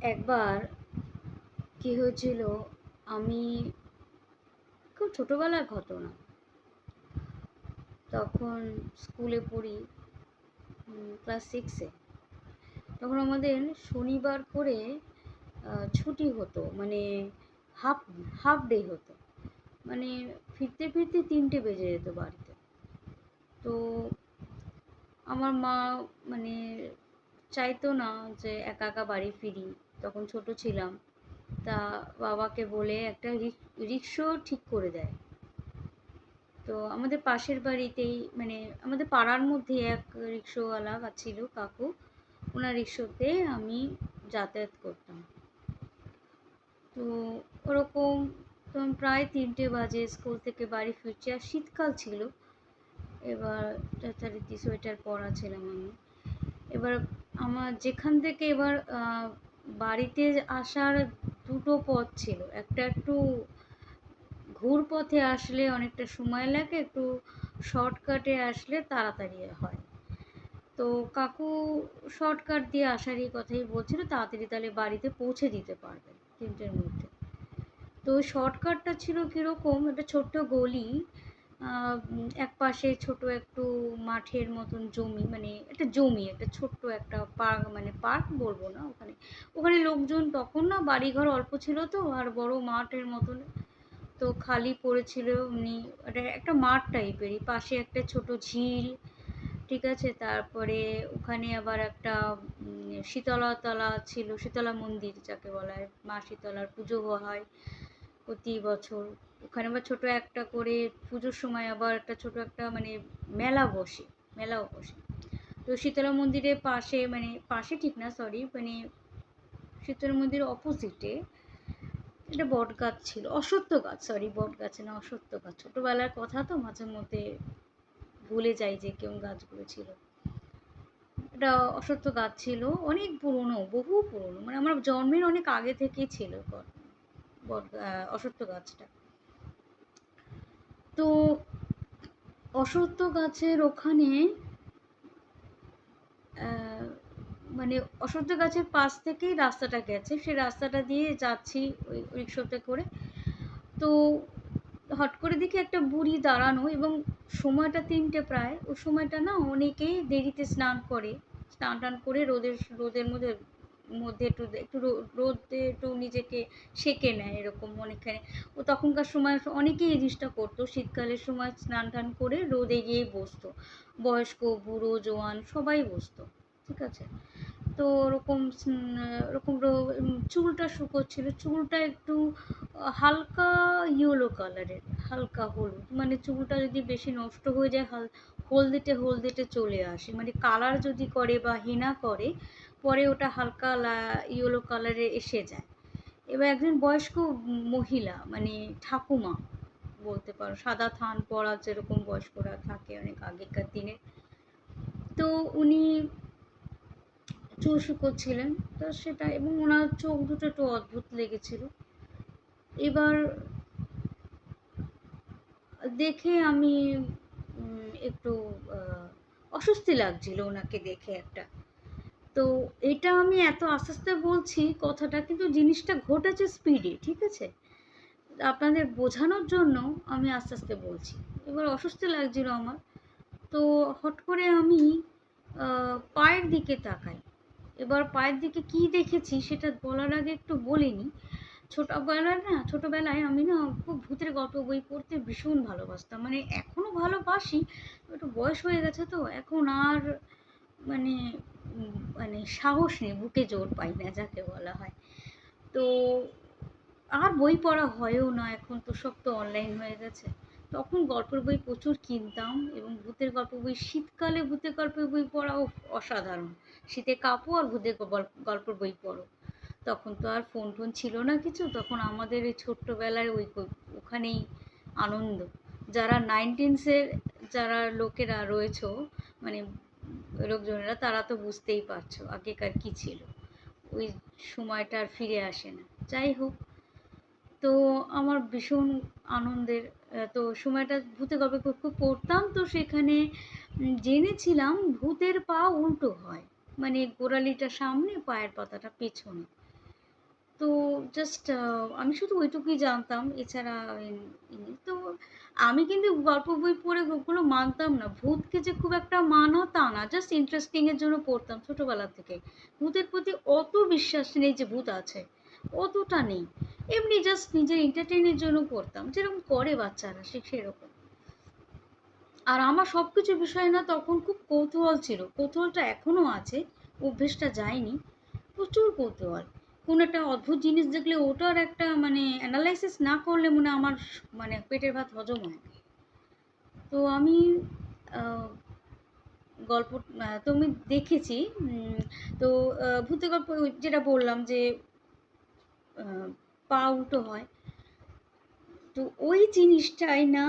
একবার কি হয়েছিল, আমি খুব ছোটবেলার ঘটনা। তখন স্কুলে পড়ি, ক্লাস 6-এ। তখন আমাদের শনিবার করে ছুটি হতো, মানে হাফ হাফ ডে হতো। মানে ফিরতে ফিরতে 3টে বেজে যেত বাড়িতে। তো আমার মা মানে চাইতো না যে একা একা বাড়ি ফিরি, তখন ছোট ছিলাম। তা বাবাকে বলে একটা রিক্সা ঠিক করে দেয়। তো আমাদের পাশের বাড়িতেই, মানে আমাদের পাড়ার মধ্যে এক রিক্সাওয়ালা ছিল, কাকু। ওনার রিক্সাতে আমি যাতায়াত করতাম। তো ওরকম তখন প্রায় 3টে বাজে, স্কুল থেকে বাড়ি ফিরছি, আর শীতকাল ছিল। এবার যথারীতি সোয়েটার পরা ছিলাম আমি। এবার আমার যেখান থেকে এবার বাড়িতে আসার দুটো পথ ছিল। একটা একটু ঘুর পথে আসলে অনেকটা সময় লাগে, একটু শর্টকাটে আসলে তাড়াতাড়ি হয়। তো কাকু শর্টকাট দিয়ে আসারই কথাই বলছিল, তাড়াতাড়ি তাহলে বাড়িতে পৌঁছে দিতে পারবে 3টের মধ্যে। তো ওই শর্টকাটটা ছিল কীরকম, একটা ছোট্ট গলি, এক পাশে ছোট একটু মাঠের মতন জমি, মানে একটা জমি, একটা ছোট্ট একটা পার্ক, মানে পার্ক বলবো না, ওখানে ওখানে লোকজন তখন না, বাড়িঘর অল্প ছিল তো, আর বড় মাঠের মতন তো খালি পড়েছিল এমনি। ওটা একটা মাঠ টাইপেরই, পাশে একটা ছোট ঝিল, ঠিক আছে। তারপরে ওখানে আবার একটা শীতলা তলা ছিল, শীতলা মন্দির যাকে বলা হয়, মা শীতলার পুজো হয় প্রতি বছর। ওখানে আবার ছোট একটা করে পুজোর সময় আবার একটা ছোট একটা মানে মেলাও বসে। তো শীতলা মন্দিরের পাশে, মানে পাশে ঠিক না, সরি, মানে শীতলা মন্দিরের অপোজিটে একটা বট গাছ ছিল, অশ্বত্থ গাছ, সরি, বট গাছ না, অশ্বত্থ গাছ। ছোটবেলার কথা তো মাঝে মধ্যে ভুলে যাই যে কেমন গাছগুলো ছিল। একটা অশ্বত্থ গাছ ছিল, অনেক পুরনো, বহু পুরনো, মানে আমার জন্মের অনেক আগে থেকেই ছিল অশ্বত্থ গাছটা। তো অশ্বত্থ গাছের ওখানে মানে অশ্বত্থ গাছের পাশ থেকেই রাস্তাটা গেছে, সেই রাস্তাটা দিয়ে যাচ্ছি ওই রিক্সাতে করে। তো হট করে দেখি একটা বুড়ি দাঁড়ানো, এবং সময়টা 3টে প্রায়। ওই সময়টা না অনেকেই দেরিতে স্নান করে, স্নান টান করে রোদের মধ্যে মধ্যে একটু একটু রোদে একটু নিজেকে সেঁকে নেয়, এরকম অনেকখানি। ও তখনকার সময় অনেকেই এই জিনিসটা করতো, শীতকালের সময় স্নান টান করে রোদে গিয়ে বসতো, বয়স্ক বুড়ো জোয়ান সবাই বসতো, ঠিক আছে। তো ওরকম ওরকম চুলটা শুকোচ্ছিল, চুলটা একটু হালকা ইয়েলো কালারের, হালকা হলুদ, মানে চুলটা যদি বেশি নষ্ট হয়ে যায় হলদেটে হলদেটে চলে আসে, মানে কালার যদি করে বা হেনা করে পরে ওটা হালকা ইয়েলো কালারে এসে যায়। এবার একজন বয়স্ক মহিলা, মানে ঠাকুমা বলতে পারো, সাদা থান পরা যেরকম বয়স্করা থাকে অনেক আগেকার দিনে। তো উনি চুল শুকোচ্ছিলেন, তো সেটা, এবং ওনার চোখ দুটো একটু অদ্ভুত লেগেছিল। এবার দেখে আমি একটু অস্বস্তি লাগছিল ওনাকে দেখে একটা। তো এটা আমি এত আস্তে আস্তে বলছি কথাটা, কিন্তু জিনিসটা ঘটেছে স্পিডে, ঠিক আছে। আপনাদের বোঝানোর জন্য আমি আস্তে আস্তে বলছি। এবার অস্বস্তি লাগছিল আমার। তো হট করে আমি পায়ের দিকে তাকাই। এবার পায়ের দিকে কি দেখেছি সেটা বলার আগে একটু বলে নিই। ছোটবেলায় আমি না খুব ভূতের গল্প বই পড়তে ভীষণ ভালোবাসতাম, মানে এখনো ভালোবাসি, একটু বয়স হয়ে গেছে তো এখন আর মানে মানে সাহস নেই, বুকে জোর পাই না যাকে বলা হয়। তো আর বই পড়া হয়ও না, এখন তো সব তো অনলাইন হয়ে গেছে। তখন গল্পের বই প্রচুর কিনতাম, এবং ভূতের গল্প বই, শীতকালে ভূতের গল্পের বই পড়াও অসাধারণ। শীতে কাঁপো আর ভূতের গল্পের বই পড়ো। তখন তো আর ফোন টোন ছিল না কিছু, তখন আমাদের এই ছোট্টবেলায় ওখানেই আনন্দ। যারা 19s-এর যারা লোকেরা রয়েছো, মানে লোকজনেরা, তারা তো বুঝতেই পারছো আগেকার কি ছিল। ওই সময়টা আর ফিরে আসে না। যাই হোক, তো আমার ভীষণ আনন্দের। তো সময়টা ভূতের গল্প খুব পড়তাম, তো সেখানে জেনেছিলাম ভূতের পা উল্টো হয়, মানে গোড়ালিটা সামনে, পায়ের পাতাটা পেছনে। তো জাস্ট আমি শুধু ওইটুকুই জানতাম, এছাড়া তো আমি কিন্তু গল্প বই পড়ে ওগুলো মানতাম না। ভূতকে যে খুব একটা মানা তা না, জাস্ট ইন্টারেস্টিং এর জন্য পড়তাম ছোটবেলা থেকে। ভূতের প্রতি অত বিশ্বাস নেই যে ভূত আছে, অতটা নেই। এমনি জাস্ট নিজের এন্টারটেইনের জন্য পড়তাম, যেরকম করে বাচ্চারা সেরকম। আর আমার সবকিছু বিষয়ে না তখন খুব কৌতূহল ছিল, কৌতূহলটা এখনো আছে, অভ্যেসটা যায়নি। প্রচুর কৌতূহল। কোনো একটা অদ্ভুত জিনিস দেখলে ওটার একটা মানে অ্যানালাইসিস না করলে মনে হয় আমার মানে পেটের ভাত হজম হয় না। তো আমি গল্প তো আমি দেখেছি। তো ভূতের গল্প যেটা বললাম যে পা উল্টো হয়, তো ওই জিনিসটাই না,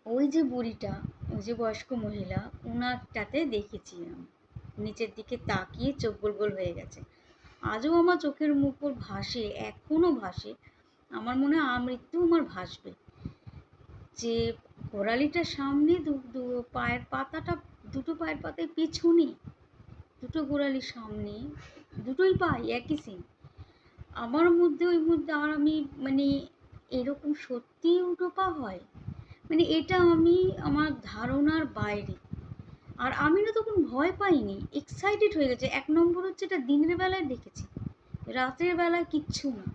ওই যে বুড়িটা, ওই যে বয়স্ক মহিলা, ওনারটাতে দেখেছি আমি। নিচের দিকে তাকিয়ে চোখ গোল গোল হয়ে গেছে। আজও আমার চোখের মুখর ভাসে, এখনো ভাসে। আমার মনে হয় আমৃত্যু আমার ভাসবে, যে গোড়ালিটার সামনে পায়ের পাতাটা, দুটো পায়ের পাতায় পেছনে, দুটো গোড়ালির সামনে, দুটোই পাই একই সিন আমার মধ্যে। ওই মধ্যে আর আমি মানে এরকম সত্যি উল্টো পা হয়, মানে এটা আমি আমার ধারণার বাইরে। আর আমি না তখন ভয় পাইনি, এক্সাইটেড হয়ে গেছে। এক নম্বর হচ্ছে এটা দিনের বেলায় দেখেছি, রাতের বেলায় কিচ্ছু না।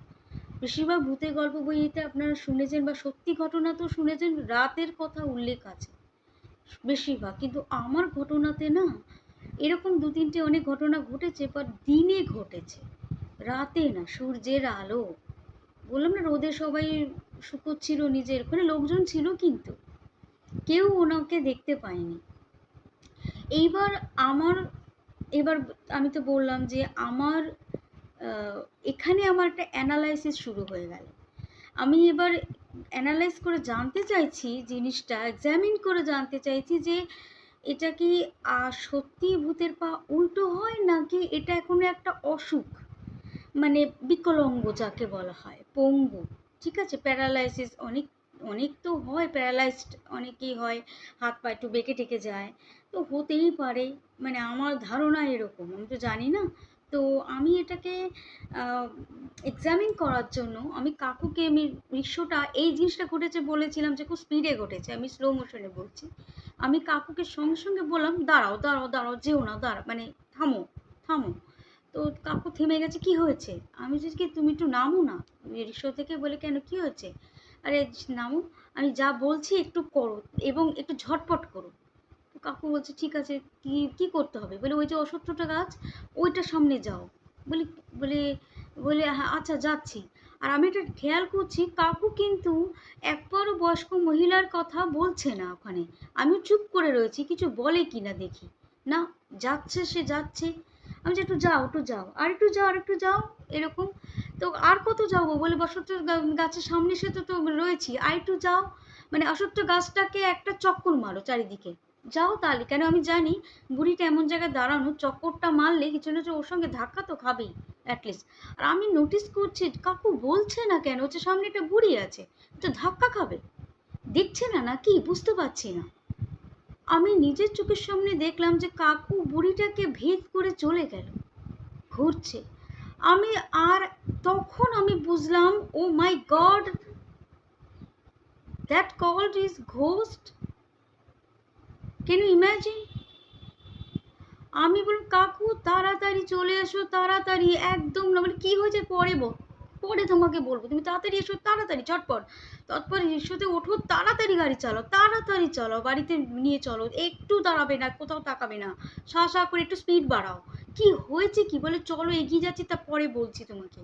বেশিরভাগ ভূতের গল্প বইতে আপনারা শুনেছেন বা সত্যি ঘটনা তো শুনেছেন, রাতের কথা উল্লেখ আছে বেশিরভাগ। কিন্তু আমার ঘটনাতে না এরকম দু তিনটে অনেক ঘটনা ঘটেছে, বাট দিনে ঘটেছে, রাতে না। সূর্যের আলো, বললাম না রোদে সবাই শুকোচ্ছিল নিজের, ওখানে লোকজন ছিল কিন্তু কেউ ওনাকে দেখতে পায়নি। এইবার আমার, এবার আমি তো বললাম যে আমার এখানে আমার একটা অ্যানালাইসিস শুরু হয়ে গেল। আমি এবার অ্যানালাইজ করে জানতে চাইছি জিনিসটা, এক্সামিন করে জানতে চাইছি যে এটা কি সত্যি ভূতের পা উল্টো হয়, নাকি এটা এখনো একটা অসুখ, মানে বিকলাঙ্গ যাকে বলা হয়, পঙ্গু। ঠিক আছে, প্যারালাইসিস অনেক অনেক তো হয়, প্যারালাইজড অনেকেই হয়, হাত পা একটু বেঁকে টেকে যায়, তো হতেই পারে। মানে আমার ধারণা এরকম, আমি তো জানি না। তো আমি এটাকে এক্সামিন করার জন্য আমি কাকুকে, আমি দৃশ্যটা, এই জিনিসটা ঘটেছে বলেছিলাম যে খুব স্পিডে ঘটেছে, আমি স্লো মোশনে বলছি। আমি কাকুকে সঙ্গে সঙ্গে বললাম দাঁড়াও দাঁড়াও দাঁড়াও, যেও না, দাঁড়া, মানে থামো থামো। তো কাকু থেমে গেছে, কি হয়েছে? আমি বলছি কি তুমি একটু নামো না রিক্সা থেকে। বলে কেন, কি হয়েছে? আরে নামো, আমি যা বলছি একটু করো এবং একটু ঝটপট করো। তো কাকু বলছে ঠিক আছে, কি কি করতে হবে? বলে ওই যে অশ্বত্থটা গাছ, ওইটার সামনে যাও। বলি বলে বলে হ্যাঁ আচ্ছা যাচ্ছি। আর আমি এটা খেয়াল করছি কাকু কিন্তু একবারও বয়স্ক মহিলার কথা বলছে না ওখানে। আমি চুপ করে রয়েছি, কিছু বলে কি না দেখি। না, যাচ্ছে, সে যাচ্ছে। আমি যে একটু যাও একটু যাও, আর একটু যাও আর একটু যাও, এরকম। তো আর কত যাবো? বলে বসন্ত গাছের সামনে সে তো রয়েছি, আর একটু যাও। মানে অশ্বত্থ গাছটাকে একটা চক্কর মারো চারিদিকে, যাও তাহলে। কেন আমি জানি বুড়িটা এমন জায়গায় দাঁড়ানো, চক্করটা মারলে কিছু না কিছু ওর সঙ্গে ধাক্কা তো খাবেই অ্যাটলিস্ট। আর আমি নোটিস করছি কাকু বলছে না কেন, হচ্ছে সামনে একটা বুড়ি আছে, তো ধাক্কা খাবে, দেখছে না নাকি বুঝতে পারছি না। আমি নিজের চোখের সামনে দেখলাম যে কাকু বুড়িটাকে ভেদ করে চলে গেল, ঘুরছে। আমি আর তখন আমি বুঝলাম, oh my god, that called is ghost. Can you imagine? আমি বললাম কাকু তাড়াতাড়ি চলে এসো, তাড়াতাড়ি, একদম না। মানে কি হয়েছে পরে পরে তোমাকে বলবো, তুমি তাড়াতাড়ি এসো, তাড়াতাড়ি ঝটপট, তৎপর রিক্সাতে ওঠো, তাড়াতাড়ি গাড়ি চালাও, তাড়াতাড়ি চালাও, বাড়িতে নিয়ে চলো, একটু দাঁড়াবে না, কোথাও তাকাবে না, সা করে একটু স্পিড বাড়াও। কি হয়েছে কি? বলে চলো এগিয়ে যাচ্ছি, তারপরে বলছি তোমাকে।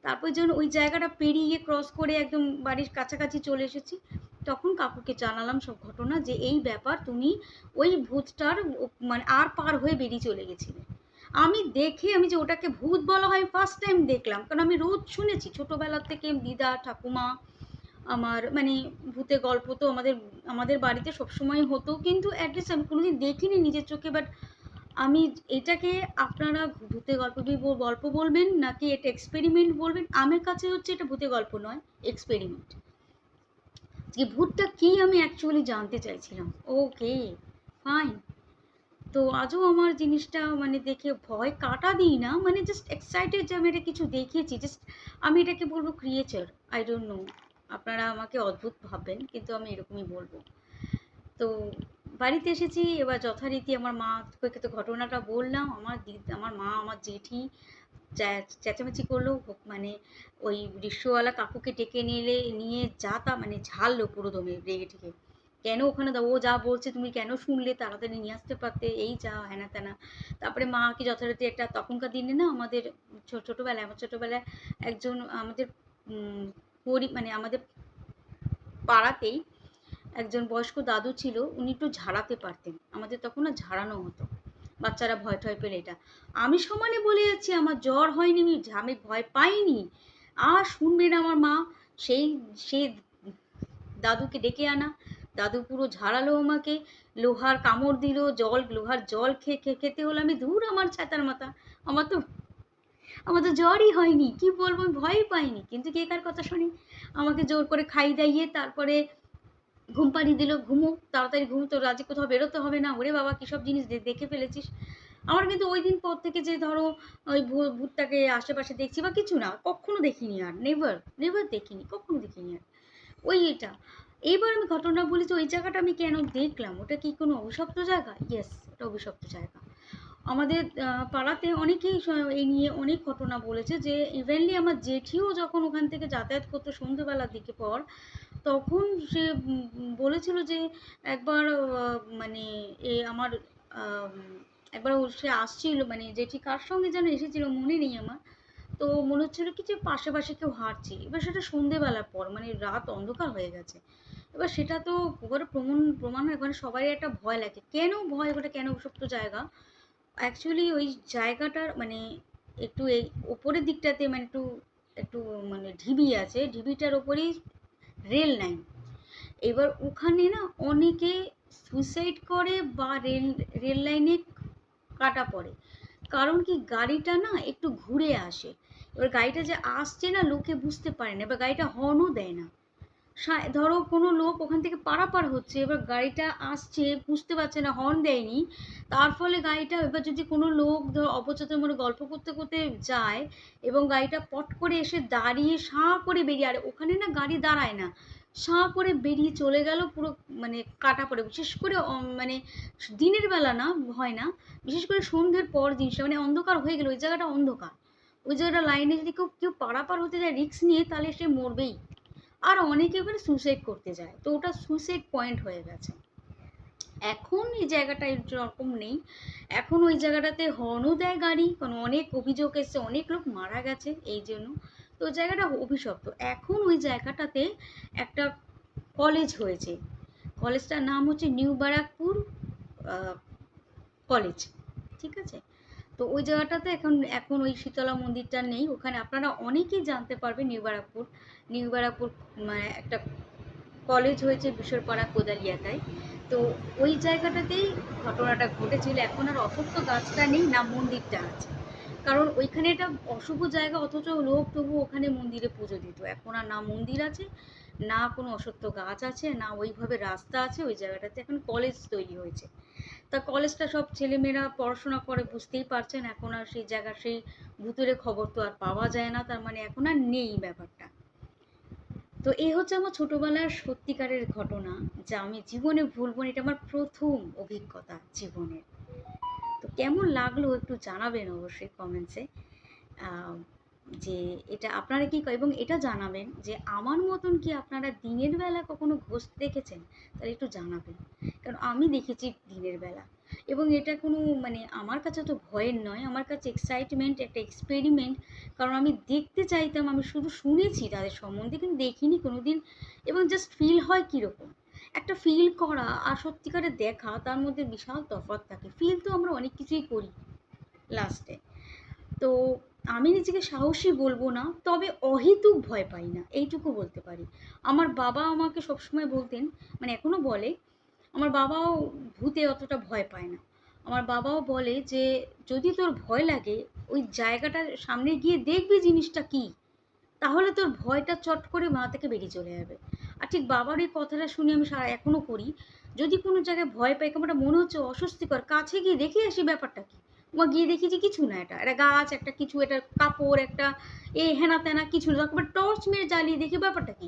তারপর যখন ওই জায়গাটা পেরিয়ে ক্রস করে একদম বাড়ির কাছাকাছি চলে এসেছি, তখন কাকুকে জানালাম সব ঘটনা, যে এই ব্যাপার, তুমি ওই ভূতটার মানে আর পার হয়ে বেরিয়ে চলে গেছিলে। আমি দেখে, আমি যে ওটাকে ভূত বলা হয় ফার্স্ট টাইম দেখলাম, কারণ আমি রোজ শুনেছি ছোটোবেলার থেকে, দিদা ঠাকুমা আমার, মানে ভূতের গল্প তো আমাদের আমাদের বাড়িতে সবসময় হতো, কিন্তু অ্যাটলিস্ট আমি কোনোদিন দেখিনি নিজের চোখে। বাট আমি এটাকে, আপনারা ভূতে গল্প বলবেন নাকি এটা এক্সপেরিমেন্ট বলবেন, আমার কাছে হচ্ছে এটা ভূতে গল্প নয়, এক্সপেরিমেন্ট। যে ভূতটা কি আমি অ্যাকচুয়ালি জানতে চাইছিলাম। Okay fine. তো আজও আমার জিনিসটা মানে দেখে ভয় কাটা দিই না, মানে জাস্ট এক্সাইটেড যে আমি এটা কিছু দেখেছি, জাস্ট আমি এটাকে বলবো ক্রিয়েচার। আই ডোন্ট নো, আপনারা আমাকে অদ্ভুত ভাববেন কিন্তু আমি এরকমই বলবো। তো বাড়িতে এসেছি, এবার যথারীতি আমার মাকে তো ঘটনাটা বললাম। আমার মা, আমার জেঠি চেঁচামেচি করলো, মানে ওই রিক্সাওয়ালা কাকুকে ডেকে নিয়ে যা তা মানে ঝাড়লো পুরো দমে রেগে ঠেগে। কেন ওখানে দাও, ও যা বলছে তুমি কেন শুনলে, তাড়াতাড়ি নিয়ে আসতে পারতে, এই যা হেনা তেনা। তারপরে মাকে যথারীতি একটা, তখনকার দিনে না আমাদের ছোটবেলায়, আমার ছোটবেলায় একজন আমাদের মানে আমাদের পাড়াতেই একজন বয়স্ক দাদু ছিল, উনি একটু ঝাড়াতে পারতেন। আমাদের তখন না ঝাড়ানো হতো, বাচ্চারা ভয় টয় পেলে। এটা আমি সমানে বলে যাচ্ছি, আমার জ্বর হয়নি, আমি ভয় পাইনি। আর শুনবে না আমার মা, সেই সে দাদুকে ডেকে আনা, দাদু পুরো ঝাড়ালো আমাকে, লোহার কামড় দিল, লোহার জল খেতে হলো। আমি দূর আমার ছাতার মাথা, আমার তো আমার তো জ্বরই হয়নি, কি বলবো, আমি ভয়ই পাইনি। কিন্তু কে কার কথা শুনি, আমাকে জোর করে খাই দাইয়ে তারপরে ঘুম পাড়িয়ে দিল, ঘুমো তাড়াতাড়ি, ঘুম, তোর আজকে কোথাও বেরোতে হবে না। ওরে বাবা, কিসব জিনিস দেখে ফেলেছিস। আমার কিন্তু ওই দিন পর থেকে যে ধরো ওই ভূতটাকে আশেপাশে দেখছি বা কিছু না, কখনো দেখিনি আর, নেভার নেভার দেখিনি, কখনো দেখিনি আর। ওই এটা এইবার আমি ঘটনা বলি, তো ওই জায়গাটা আমি কেন দেখলাম, ওটা কি কোনো অভিশপ্ত জায়গা? ইয়েস, ওটা অভিশপ্ত জায়গা। আমাদের পাড়াতে অনেকেই এই নিয়ে অনেক ঘটনা বলেছে, যে ইভেনলি আমার জেঠিও যখন ওখান থেকে যাতায়াত করতো সন্ধ্যেবেলার দিকে পর, তখন সে বলেছিল যে একবার মানে আমার আম, একবার সে আসছিল, মানে জেঠি কার সঙ্গে যেন এসেছিল মনে নেই আমার। তো মনে হচ্ছিল কি যে পাশে পাশে কেউ হাঁটছে, এবার সেটা সন্ধেবেলার পর, মানে রাত অন্ধকার হয়ে গেছে। এবার সেটা তো এবারে প্রমাণ হয়, মানে সবারই একটা ভয় লাগে। কেন ভয়, ওটা কেন অভিশপ্ত জায়গা? অ্যাকচুয়ালি ওই জায়গাটার মানে একটু এই ওপরের দিকটাতে, মানে একটু একটু মানে ঢিবি আছে, ঢিবিটার ওপরেই রেল লাইন। এবার ওখানে না অনেকে সুইসাইড করে বা রেল লাইনে কাটা পড়ে। কারণ কি, গাড়িটা না একটু ঘুরে আসে, এবার গাড়িটা যে আসছে না লোকে বুঝতে পারে না, এবার গাড়িটা হর্নও দেয় না। ধরো কোনো লোক ওখান থেকে পারাপার হচ্ছে, এবার গাড়িটা আসছে বুঝতে পারছে না, হর্ন দেয়নি, তার ফলে গাড়িটা, এবার যদি কোনো লোক ধর অপচেতন মনে গল্প করতে করতে যায় এবং গাড়িটা পট করে এসে দাঁড়িয়ে সাঁ করে বেরিয়ে, আর ওখানে না গাড়ি দাঁড়ায় না, সাঁ করে বেরিয়ে চলে গেল, পুরো মানে কাটা পড়ে। বিশেষ করে মানে দিনের বেলা না হয় না, বিশেষ করে সন্ধ্যের পর জিনিসটা, মানে অন্ধকার হয়ে গেল, ওই জায়গাটা অন্ধকার, ওই জায়গাটা লাইনে যদি কেউ কেউ পারাপার হতে যায় রিস্ক নিয়ে, তাহলে সে মরবেই। আর অনেকে ওখানে সুইসাইড করতে যায়, তো ওটা সুইসাইড পয়েন্ট হয়ে গেছে। এখন এই জায়গাটা এরকম নেই, এখন ওই জায়গাটাতে হর্নও দেয় গাড়ি, কারণ অনেক অভিযোগ এসছে, অনেক লোক মারা গেছে এই জন্য। তো ওই জায়গাটা অভিশপ্ত। এখন ওই জায়গাটাতে একটা কলেজ হয়েছে, কলেজটার নাম হচ্ছে নিউ ব্যারাকপুর কলেজ, ঠিক আছে। তো ওই জায়গাটাতে এখন এখন ওই শীতলা মন্দিরটা নেই, ওখানে আপনারা অনেকেই জানতে পারবে নিউ ব্যারাকপুর মানে একটা কলেজ হয়েছে বিশ্বরপাড়া কোদালিয়াকায়। তো ওই জায়গাটাতেই ঘটনাটা ঘটেছিল। এখন আর অশ্বত্থ গাছটা নেই, না মন্দিরটা আছে, কারণ ওইখানে এটা অশুভ জায়গা, অথচ লোক তবু ওখানে মন্দিরে পুজো দিত। এখন আর না মন্দির আছে, না কোনো অশ্বত্থ গাছ আছে, না ওইভাবে রাস্তা আছে। ওই জায়গাটাতে এখন কলেজ তৈরি হয়েছে। তা কলেজটা সব ছেলেমেয়েরা পড়াশোনা করে, বুঝতেই পারছেন, এখন আর সেই জায়গার সেই ভূতুরে খবর তো আর পাওয়া যায় না, তার মানে এখন আর নেই ব্যাপারটা। তো এই হচ্ছে আমার ছোটবেলার সত্যিকারের ঘটনা, যা আমি জীবনে ভুলবো না, এটা আমার প্রথম অভিজ্ঞতা জীবনের। তো কেমন লাগলো একটু জানাবেন অবশ্যই কমেন্টসে, যে এটা আপনারা কি, এবং এটা জানাবেন যে আমার মতন কি আপনারা দিনের বেলা কখনো ঘোস্ট দেখেছেন, তাহলে একটু জানাবেন। কারণ আমি দেখেছি দিনের বেলা, এবং এটা কোনো মানে আমার কাছে তো ভয়ের নয়, আমার কাছে এক্সাইটমেন্ট, একটা এক্সপেরিমেন্ট। কারণ আমি দেখতে চাইতাম, আমি শুধু শুনেছি তাদের সম্বন্ধে কিন্তু দেখিনি কোনোদিন। এবং জাস্ট ফিল হয় কীরকম, একটা ফিল করা আর সত্যিকারে দেখা, তার মধ্যে বিশাল তফাৎ থাকে। ফিল তো আমরা অনেক কিছুই করি লাস্টে। তো আমি নিজেকে সাহসী বলবো না, তবে অহেতুক ভয় পাই না, এইটুকু বলতে পারি। আমার বাবা আমাকে সবসময় বলতেন, মানে এখনো বলে, আমার বাবাও ভূতে অতটা ভয় পায় না। আমার বাবাও বলে যে যদি তোর ভয় লাগে, ওই জায়গাটার সামনে গিয়ে দেখবি জিনিসটা কি, তাহলে তোর ভয়টা চট করে মাথা থেকে বেরিয়ে চলে যাবে। আর ঠিক বাবার এই কথাটা শুনে আমি এখনো করি। যদি কোনো জায়গায় ভয় পাই, কেমন একটা মনে হচ্ছে অস্বস্তিকর, কাছে গিয়ে দেখে আসি ব্যাপারটা কি। গিয়ে দেখি যে কিছু না, এটা একটা গাছ, একটা কিছু, এটা কাপড়, একটা হেনা তেনা কিছু না, তারপর টর্চ মেরে জ্বালিয়ে দেখি ব্যাপারটা কি।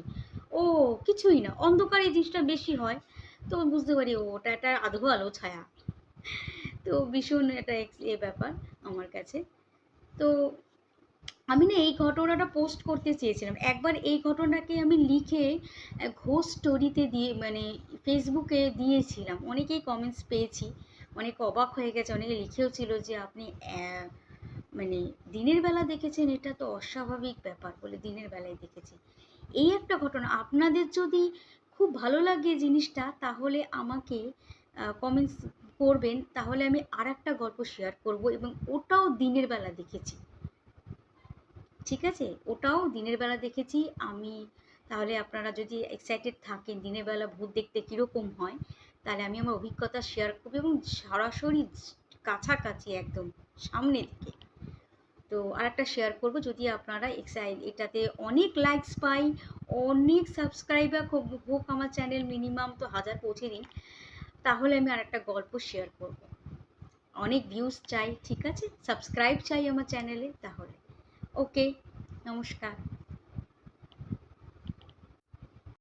ও কিছুই না, অন্ধকারে এই জিনিসটা বেশি হয়। তো বুঝতে পারি ওটা একটা আধো আলো ছায়া। তো ভীষণ এটা ব্যাপার আমার কাছে। তো আমি না এই ঘটনাটা পোস্ট করতে চেয়েছিলাম। একবার এই ঘটনাকে আমি লিখে ঘোষ স্টোরিতে দিয়ে, মানে ফেসবুকে দিয়েছিলাম। অনেকেই কমেন্টস পেয়েছি, অনেক অবাক হয়ে গেছে, অনেকে লিখেও ছিল যে আপনি মানে দিনের বেলা দেখেছেন, এটা তো অস্বাভাবিক ব্যাপার বলে দিনের বেলায় দেখেছি। এই একটা ঘটনা আপনাদের যদি খুব ভালো লাগে জিনিসটা, তাহলে আমাকে কমেন্টস করবেন, তাহলে আমি আর একটা গল্প শেয়ার করব, এবং ওটাও দিনের বেলা দেখেছি। ঠিক আছে, ওটাও দিনের বেলা দেখেছি আমি। তাহলে আপনারা যদি এক্সাইটেড থাকেন দিনের বেলা ভূত দেখতে কীরকম হয়, তাহলে আমি আমার অভিজ্ঞতা শেয়ার করবো, এবং সরাসরি কাছাকাছি একদম সামনে থেকে। তো আর একটা শেয়ার করবো, যদি আপনারা এটাতে অনেক লাইকস পাই, অনেক সাবস্ক্রাইবার হোক আমার চ্যানেল, মিনিমাম তো 1000 পৌঁছে দিন, তাহলে আমি আর একটা গল্প শেয়ার করব। অনেক ভিউজ চাই, ঠিক আছে, সাবস্ক্রাইব চাই আমার চ্যানেলে, তাহলে ওকে, নমস্কার।